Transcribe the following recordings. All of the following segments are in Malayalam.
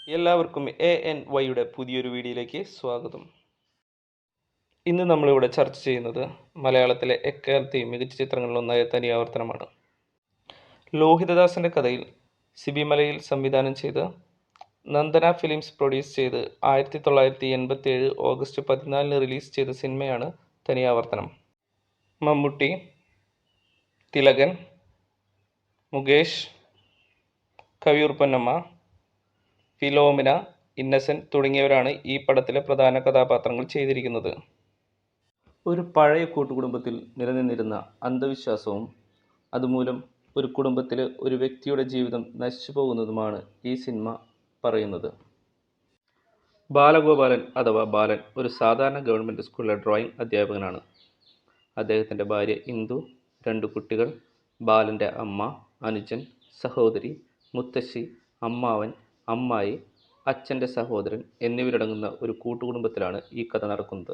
എല്ലാവർക്കും ANYയുടെ പുതിയൊരു വീഡിയോയിലേക്ക് സ്വാഗതം. ഇന്ന് നമ്മളിവിടെ ചർച്ച ചെയ്യുന്നത് മലയാളത്തിലെ എക്കാലത്തെയും മികച്ച ചിത്രങ്ങളിലൊന്നായ തനിയാവർത്തനമാണ്. ലോഹിതദാസിൻ്റെ കഥയിൽ സിബി മലയിൽ സംവിധാനം ചെയ്ത് നന്ദന ഫിലിംസ് പ്രൊഡ്യൂസ് ചെയ്ത് 1987 ഓഗസ്റ്റ് 14 റിലീസ് ചെയ്ത സിനിമയാണ് തനിയാവർത്തനം. മമ്മൂട്ടി, തിലകൻ, മുകേഷ്, കവിയൂർ പൊന്നമ്മ, ഫിലോമിന, ഇന്നസെന്റ് തുടങ്ങിയവരാണ് ഈ പടത്തിലെ പ്രധാന കഥാപാത്രങ്ങൾ ചെയ്തിരിക്കുന്നത്. ഒരു പഴയ കൂട്ടുകുടുംബത്തിൽ നിലനിന്നിരുന്ന അന്ധവിശ്വാസവും അതുമൂലം ഒരു കുടുംബത്തിലെ ഒരു വ്യക്തിയുടെ ജീവിതം നശിച്ചു പോകുന്നതുമാണ് ഈ സിനിമ പറയുന്നത്. ബാലഗോപാലൻ അഥവാ ബാലൻ ഒരു സാധാരണ ഗവൺമെൻറ് സ്കൂളിലെ ഡ്രോയിങ് അധ്യാപകനാണ്. അദ്ദേഹത്തിൻ്റെ ഭാര്യ ഇന്ദു, 2 കുട്ടികൾ, ബാലൻ്റെ അമ്മ, അനുജൻ, സഹോദരി, മുത്തശ്ശി, അമ്മാവൻ, അമ്മായി, അച്ഛൻ്റെ സഹോദരൻ എന്നിവരടങ്ങുന്ന ഒരു കൂട്ടുകുടുംബത്തിലാണ് ഈ കഥ നടക്കുന്നത്.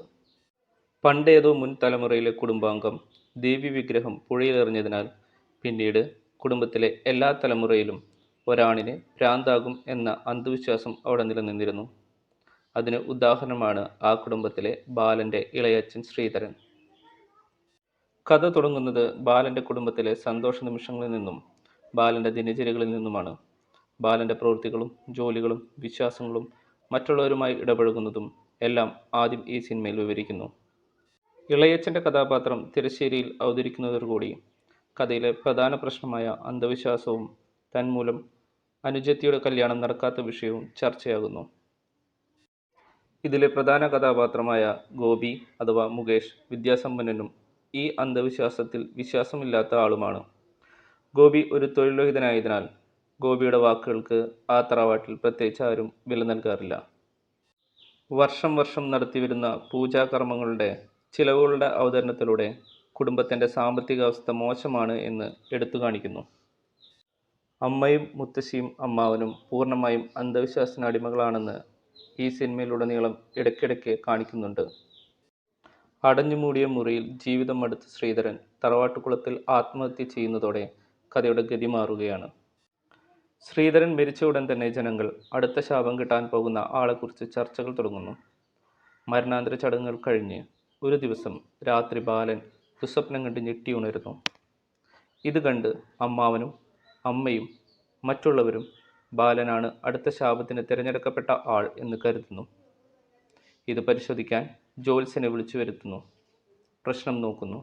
പണ്ടേതോ മുൻ തലമുറയിലെ കുടുംബാംഗം ദേവി വിഗ്രഹം പുഴയിലെറിഞ്ഞതിനാൽ പിന്നീട് കുടുംബത്തിലെ എല്ലാ തലമുറയിലും ഒരാണിന് ഭ്രാന്താകും എന്ന അന്ധവിശ്വാസം അവിടെ നിലനിന്നിരുന്നു. അതിന് ഉദാഹരണമാണ് ആ കുടുംബത്തിലെ ബാലൻ്റെ ഇളയച്ഛൻ ശ്രീധരൻ. കഥ തുടങ്ങുന്നത് ബാലൻ്റെ കുടുംബത്തിലെ സന്തോഷ നിമിഷങ്ങളിൽ നിന്നും ബാലൻ്റെ ദിനചര്യകളിൽ നിന്നുമാണ്. ബാലൻ്റെ പ്രവൃത്തികളും ജോലികളും വിശ്വാസങ്ങളും മറ്റുള്ളവരുമായി ഇടപഴകുന്നതും എല്ലാം ആദ്യം ഈ സിനിമയിൽ വിവരിക്കുന്നു. ഇളയച്ഛൻ്റെ കഥാപാത്രം തിരശ്ശേരിയിൽ അവതരിക്കുന്നതോടുകൂടി കഥയിലെ പ്രധാന പ്രശ്നമായ അന്ധവിശ്വാസവും തന്മൂലം അനുജത്തിയുടെ കല്യാണം നടക്കാത്ത വിഷയവും ചർച്ചയാകുന്നു. ഇതിലെ പ്രധാന കഥാപാത്രമായ ഗോപി അഥവാ മുകേഷ് വിദ്യാസമ്പന്നനും ഈ അന്ധവിശ്വാസത്തിൽ വിശ്വാസമില്ലാത്ത ആളുമാണ്. ഗോപി ഒരു തൊഴിൽരഹിതനായതിനാൽ ഗോപിയുടെ വാക്കുകൾക്ക് ആ തറവാട്ടിൽ പ്രത്യേകിച്ച് ആരും വില നൽകാറില്ല. വർഷം വർഷം നടത്തിവരുന്ന പൂജാകർമ്മങ്ങളുടെ ചിലവുകളുടെ അവതരണത്തിലൂടെ കുടുംബത്തിൻ്റെ സാമ്പത്തികാവസ്ഥ മോശമാണ് എന്ന് എടുത്തു കാണിക്കുന്നു. അമ്മയും മുത്തശ്ശിയും അമ്മാവനും പൂർണ്ണമായും അന്ധവിശ്വാസത്തിന് അടിമകളാണെന്ന് ഈ സിനിമയിലുടനീളം ഇടയ്ക്കിടയ്ക്ക് കാണിക്കുന്നുണ്ട്. അടഞ്ഞുമൂടിയ മുറിയിൽ ജീവിതം മടുത്ത ശ്രീധരൻ തറവാട്ടുകുളത്തിൽ ആത്മഹത്യ ചെയ്യുന്നതോടെ കഥയുടെ ഗതി മാറുകയാണ്. ശ്രീധരൻ മരിച്ച ഉടൻ തന്നെ ജനങ്ങൾ അടുത്ത ശാപം കിട്ടാൻ പോകുന്ന ആളെക്കുറിച്ച് ചർച്ചകൾ തുടങ്ങുന്നു. മരണാന്തര ചടങ്ങുകൾ കഴിഞ്ഞ് ഒരു ദിവസം രാത്രി ബാലൻ ദുസ്വപ്നം കണ്ട് ഞെട്ടി ഉണരുന്നു. ഇത് കണ്ട് അമ്മാവനും അമ്മയും മറ്റുള്ളവരും ബാലനാണ് അടുത്ത ശാപത്തിന് തിരഞ്ഞെടുക്കപ്പെട്ട ആൾ എന്ന് കരുതുന്നു. ഇത് പരിശോധിക്കാൻ ജ്യോത്സ്യനെ വിളിച്ചു വരുത്തുന്നു. പ്രശ്നം നോക്കുന്നു.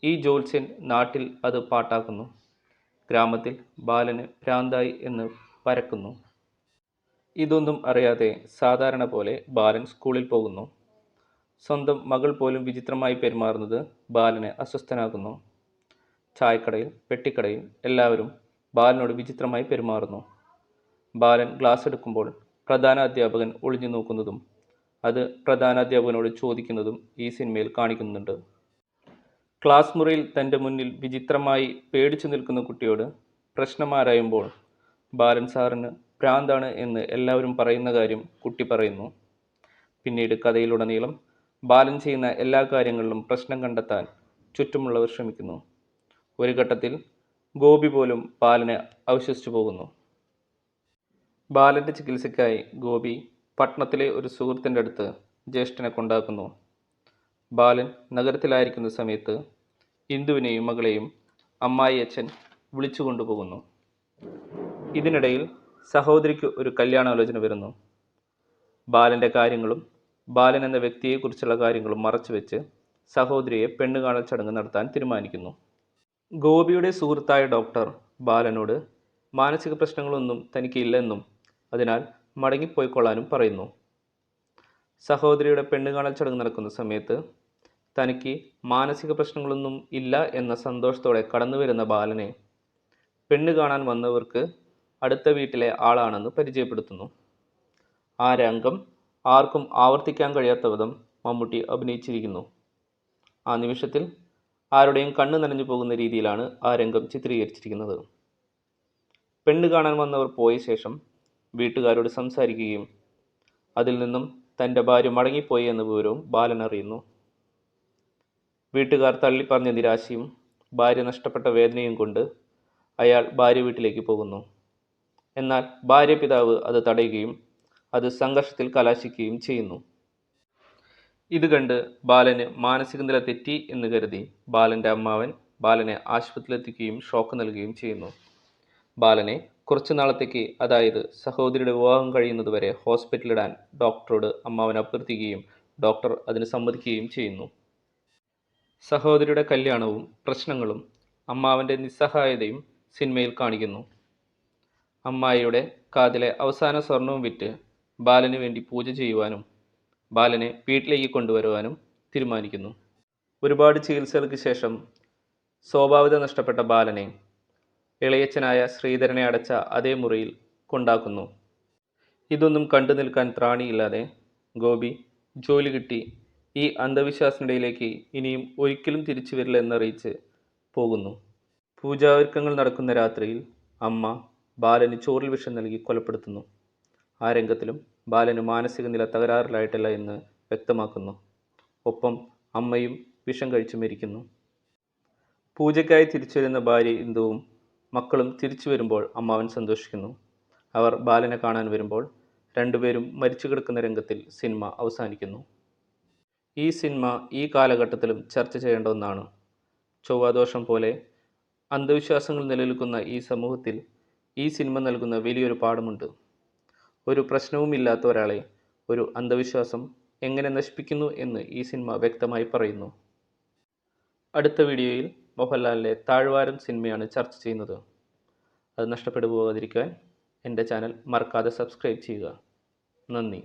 ഈ ജ്യോത്സ്യൻ നാട്ടിൽ അത് പാട്ടാക്കുന്നു. ഗ്രാമത്തിൽ ബാലന് ഭ്രാന്തായി എന്ന് പരക്കുന്നു. ഇതൊന്നും അറിയാതെ സാധാരണ പോലെ ബാലൻ സ്കൂളിൽ പോകുന്നു. സ്വന്തം മകൾ പോലും വിചിത്രമായി പെരുമാറുന്നത് ബാലനെ അസ്വസ്ഥനാക്കുന്നു. ചായക്കടയിൽ, പെട്ടിക്കടയിൽ എല്ലാവരും ബാലനോട് വിചിത്രമായി പെരുമാറുന്നു. ബാലൻ ക്ലാസ് എടുക്കുമ്പോൾ പ്രധാന അധ്യാപകൻ ഒളിഞ്ഞു നോക്കുന്നതും അത് പ്രധാനാധ്യാപകനോട് ചോദിക്കുന്നതും ഈ സിനിമയിൽ കാണിക്കുന്നുണ്ട്. ക്ലാസ് മുറിയിൽ തൻ്റെ മുന്നിൽ വിചിത്രമായി പേടിച്ചു നിൽക്കുന്ന കുട്ടിയോട് പ്രശ്നം ആരായുമ്പോൾ ബാലൻ സാറിന് ഭ്രാന്താണ് എന്ന് എല്ലാവരും പറയുന്ന കാര്യം കുട്ടി പറയുന്നു. പിന്നീട് കഥയിലുടനീളം ബാലൻ ചെയ്യുന്ന എല്ലാ കാര്യങ്ങളിലും പ്രശ്നം കണ്ടെത്താൻ ചുറ്റുമുള്ളവർ ശ്രമിക്കുന്നു. ഒരു ഘട്ടത്തിൽ ഗോപി പോലും ബാലനെ അവിശ്വസിച്ചു പോകുന്നു. ബാലൻ്റെ ചികിത്സയ്ക്കായി ഗോപി പട്ടണത്തിലെ ഒരു സുഹൃത്തിൻ്റെ അടുത്ത് ജ്യേഷ്ഠനെ കൊണ്ടാക്കുന്നു. ബാലൻ നഗരത്തിലായിരിക്കുന്ന സമയത്ത് ഇന്ദുവിനെയും മകളെയും അമ്മായി അച്ഛൻ വിളിച്ചു കൊണ്ടുപോകുന്നു. ഇതിനിടയിൽ സഹോദരിക്ക് ഒരു കല്യാണാലോചന വരുന്നു. ബാലൻ്റെ കാര്യങ്ങളും ബാലൻ എന്ന വ്യക്തിയെക്കുറിച്ചുള്ള കാര്യങ്ങളും മറച്ചുവെച്ച് സഹോദരിയെ പെണ്ണുകാണൽ ചടങ്ങ് നടത്താൻ തീരുമാനിക്കുന്നു. ഗോപിയുടെ സുഹൃത്തായ ഡോക്ടർ ബാലനോട് മാനസിക പ്രശ്നങ്ങളൊന്നും തനിക്ക് ഇല്ലെന്നും അതിനാൽ മടങ്ങിപ്പോയിക്കൊള്ളാനും പറയുന്നു. സഹോദരിയുടെ പെണ്ണുകാണൽ ചടങ്ങ് നടക്കുന്ന സമയത്ത് തനിക്ക് മാനസിക പ്രശ്നങ്ങളൊന്നും ഇല്ല എന്ന സന്തോഷത്തോടെ കടന്നു വരുന്ന ബാലനെ പെണ്ണ് കാണാൻ വന്നവർക്ക് അടുത്ത വീട്ടിലെ ആളാണെന്ന് പരിചയപ്പെടുത്തുന്നു. ആ രംഗം ആർക്കും ആവർത്തിക്കാൻ കഴിയാത്ത വിധം മമ്മൂട്ടി അഭിനയിച്ചിരിക്കുന്നു. ആ നിമിഷത്തിൽ ആരുടെയും കണ്ണ് നനഞ്ഞു പോകുന്ന രീതിയിലാണ് ആ രംഗം ചിത്രീകരിച്ചിരിക്കുന്നത്. പെണ്ണ് കാണാൻ വന്നവർ പോയ ശേഷം വീട്ടുകാരോട് സംസാരിക്കുകയും അതിൽ നിന്നും തൻ്റെ ഭാര്യ മടങ്ങിപ്പോയി എന്ന വിവരവും ബാലൻ അറിയുന്നു. വീട്ടുകാർ തള്ളിപ്പറഞ്ഞ നിരാശയും ഭാര്യ നഷ്ടപ്പെട്ട വേദനയും കൊണ്ട് അയാൾ ഭാര്യ വീട്ടിലേക്ക് പോകുന്നു. എന്നാൽ ഭാര്യ പിതാവ് അത് തടയുകയും അത് സംഘർഷത്തിൽ കലാശിക്കുകയും ചെയ്യുന്നു. ഇത് കണ്ട് ബാലന് മാനസിക നില തെറ്റി എന്ന് കരുതി ബാലൻ്റെ അമ്മാവൻ ബാലനെ ആശുപത്രിയിലെത്തിക്കുകയും ഷോക്ക് നൽകുകയും ചെയ്യുന്നു. ബാലനെ കുറച്ചു നാളത്തേക്ക്, അതായത് സഹോദരിയുടെ വിവാഹം കഴിയുന്നതുവരെ ഹോസ്പിറ്റലിലിടാൻ ഡോക്ടറോട് അമ്മാവൻ അഭ്യർത്ഥിക്കുകയും ഡോക്ടർ അതിന് സമ്മതിക്കുകയും ചെയ്യുന്നു. സഹോദരിയുടെ കല്യാണവും പ്രശ്നങ്ങളും അമ്മാവൻ്റെ നിസ്സഹായതയും സിനിമയിൽ കാണിക്കുന്നു. അമ്മായിയുടെ കാതിലെ അവസാന സ്വർണവും വിറ്റ് ബാലന് വേണ്ടി പൂജ ചെയ്യുവാനും ബാലനെ വീട്ടിലേക്ക് കൊണ്ടുവരുവാനും തീരുമാനിക്കുന്നു. ഒരുപാട് ചികിത്സകൾക്ക് ശേഷം സ്വാഭാവികത നഷ്ടപ്പെട്ട ബാലനെ ഇളയച്ചനായ ശ്രീധരനെ അടച്ച അതേ മുറിയിൽ കൊണ്ടാക്കുന്നു. ഇതൊന്നും കണ്ടു നിൽക്കാൻ ത്രാണിയില്ലാതെ ഗോപി ജോലി കിട്ടി ഈ അന്ധവിശ്വാസത്തിനിടയിലേക്ക് ഇനിയും ഒരിക്കലും തിരിച്ചു വരില്ല എന്നറിയിച്ച് പോകുന്നു. പൂജാവിർക്കങ്ങൾ നടക്കുന്ന രാത്രിയിൽ അമ്മ ബാലന് ചോറിൽ വിഷം നൽകി കൊലപ്പെടുത്തുന്നു. ആ രംഗത്തിലും ബാലന് മാനസിക നില തകരാറിലായിട്ടല്ല എന്ന് വ്യക്തമാക്കുന്നു. ഒപ്പം അമ്മയും വിഷം കഴിച്ചു മരിക്കുന്നു. പൂജയ്ക്കായി തിരിച്ചു വരുന്ന ഭാര്യ ഇന്ദുവും മക്കളും തിരിച്ചു വരുമ്പോൾ അമ്മാവൻ സന്തോഷിക്കുന്നു. അവർ ബാലനെ കാണാൻ വരുമ്പോൾ രണ്ടുപേരും മരിച്ചു കിടക്കുന്ന രംഗത്തിൽ സിനിമ അവസാനിക്കുന്നു. ഈ സിനിമ ഈ കാലഘട്ടത്തിലും ചർച്ച ചെയ്യേണ്ട ഒന്നാണ്. ചൊവ്വാദോഷം പോലെ അന്ധവിശ്വാസങ്ങൾ നിലനിൽക്കുന്ന ഈ സമൂഹത്തിൽ ഈ സിനിമ നൽകുന്ന വലിയൊരു പാഠമുണ്ട്. ഒരു പ്രശ്നവുമില്ലാത്ത ഒരാളെ ഒരു അന്ധവിശ്വാസം എങ്ങനെ നശിപ്പിക്കുന്നു എന്ന് ഈ സിനിമ വ്യക്തമായി പറയുന്നു. അടുത്ത വീഡിയോയിൽ മോഹൻലാലിൻ്റെ താഴ്വാരം സിനിമയാണ് ചർച്ച ചെയ്യുന്നത്. അത് നഷ്ടപ്പെട്ടു പോകാതിരിക്കാൻ എൻ്റെ ചാനൽ മറക്കാതെ സബ്സ്ക്രൈബ് ചെയ്യുക. നന്ദി.